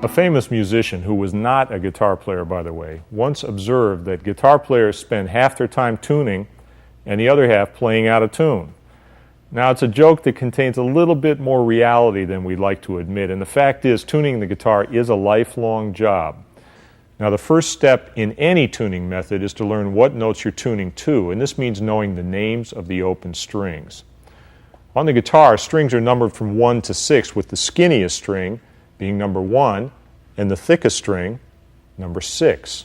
A famous musician, who was not a guitar player by the way, once observed that guitar players spend half their time tuning and the other half playing out of tune. Now, it's a joke that contains a little bit more reality than we'd like to admit, and the fact is, tuning the guitar is a lifelong job. Now, the first step in any tuning method is to learn what notes you're tuning to, and this means knowing the names of the open strings. On the guitar, strings are numbered from 1 to 6, with the skinniest string being number 1 and the thickest string number 6.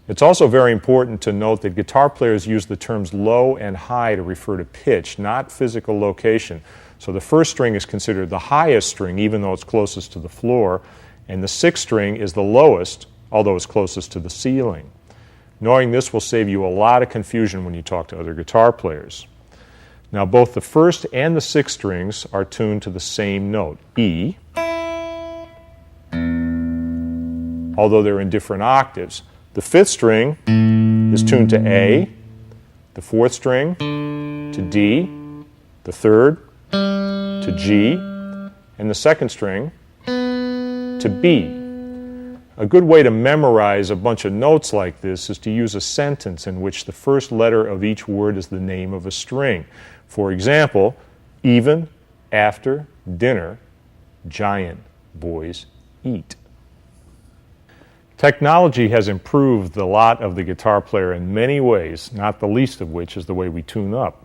It's also very important to note that guitar players use the terms low and high to refer to pitch, not physical location. So the first string is considered the highest string, even though it's closest to the floor, and the 6th string is the lowest, although it's closest to the ceiling. Knowing this will save you a lot of confusion when you talk to other guitar players. Now, both the 1st and the 6th strings are tuned to the same note, E, although they're in different octaves. The 5th string is tuned to A, the 4th string to D, the 3rd to G, and the 2nd string to B. A good way to memorize a bunch of notes like this is to use a sentence in which the first letter of each word is the name of a string. For example, even after dinner, giant boys eat. Technology has improved the lot of the guitar player in many ways, not the least of which is the way we tune up.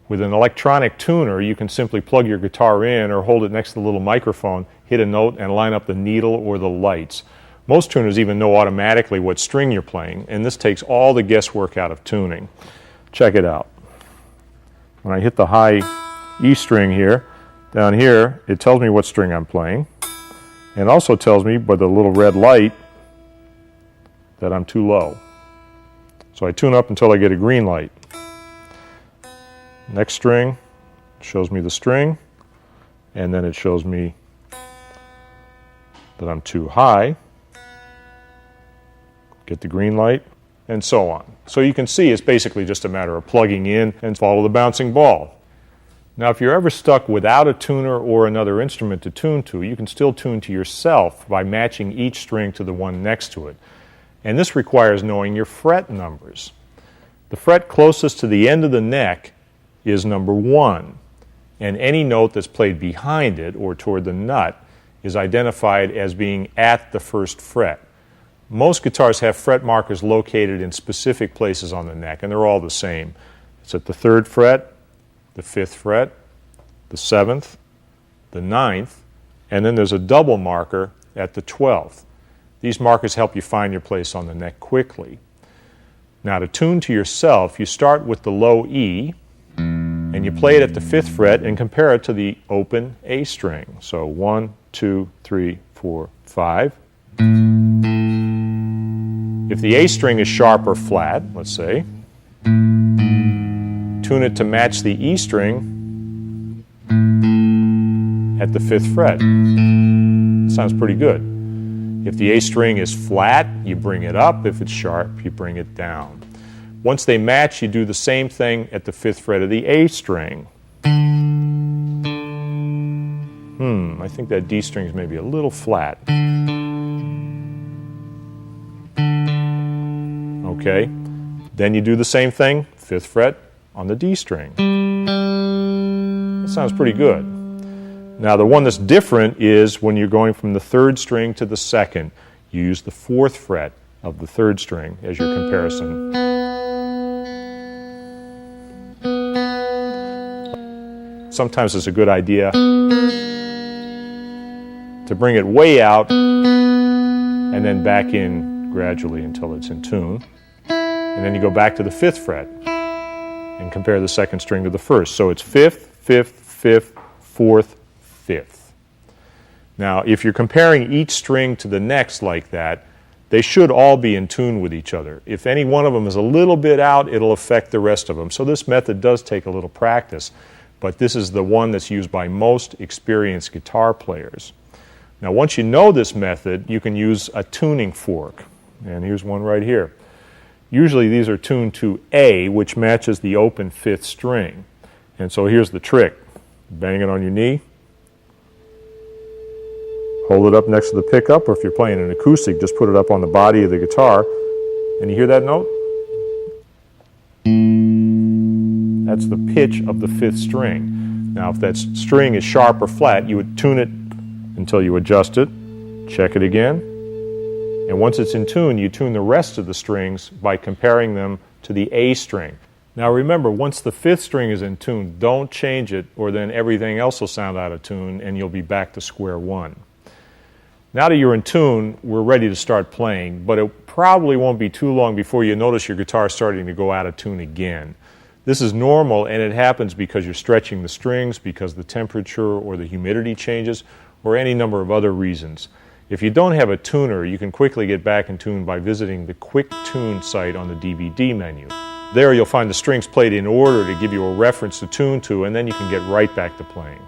With an electronic tuner, you can simply plug your guitar in or hold it next to the little microphone, hit a note, and line up the needle or the lights. Most tuners even know automatically what string you're playing, and this takes all the guesswork out of tuning. Check it out. When I hit the high E string here, down here, it tells me what string I'm playing, and also tells me by the little red light that I'm too low. So I tune up until I get a green light. Next string shows me the string, and then it shows me that I'm too high. Get the green light, and so on. So you can see it's basically just a matter of plugging in and follow the bouncing ball. Now, if you're ever stuck without a tuner or another instrument to tune to, you can still tune to yourself by matching each string to the one next to it. And this requires knowing your fret numbers. The fret closest to the end of the neck is number 1, and any note that's played behind it or toward the nut is identified as being at the 1st fret. Most guitars have fret markers located in specific places on the neck, and they're all the same. It's at the 3rd fret, the 5th fret, the 7th, the 9th, and then there's a double marker at the 12th. These markers help you find your place on the neck quickly. Now, to tune to yourself, you start with the low E, and you play it at the 5th fret and compare it to the open A string. So 1, 2, 3, 4, 5. If the A string is sharp or flat, let's say, tune it to match the E string at the 5th fret. Sounds pretty good. If the A string is flat, you bring it up. If it's sharp, you bring it down. Once they match, you do the same thing at the 5th fret of the A string. I think that D string is maybe a little flat. Okay, then you do the same thing, 5th fret on the D string. That sounds pretty good. Now, the one that's different is when you're going from the 3rd string to the 2nd. You use the 4th fret of the 3rd string as your comparison. Sometimes it's a good idea to bring it way out and then back in gradually until it's in tune. And then you go back to the 5th fret and compare the 2nd string to the 1st. So it's 5th, 5th, 5th, 4th, 5th. Now, if you're comparing each string to the next like that, they should all be in tune with each other. If any one of them is a little bit out, it'll affect the rest of them. So this method does take a little practice, but this is the one that's used by most experienced guitar players. Now, once you know this method, you can use a tuning fork. And here's one right here. Usually these are tuned to A, which matches the open 5th string. And so here's the trick. Bang it on your knee. Hold it up next to the pickup, or if you're playing an acoustic, just put it up on the body of the guitar, and you hear that note? That's the pitch of the fifth string. Now, if that string is sharp or flat, you would tune it until you adjust it, check it again, and once it's in tune, you tune the rest of the strings by comparing them to the A string. Now remember, once the fifth string is in tune, don't change it, or then everything else will sound out of tune and you'll be back to square one. Now that you're in tune, we're ready to start playing, but it probably won't be too long before you notice your guitar starting to go out of tune again. This is normal, and it happens because you're stretching the strings, because the temperature or the humidity changes, or any number of other reasons. If you don't have a tuner, you can quickly get back in tune by visiting the Quick Tune site on the DVD menu. There you'll find the strings played in order to give you a reference to tune to, and then you can get right back to playing.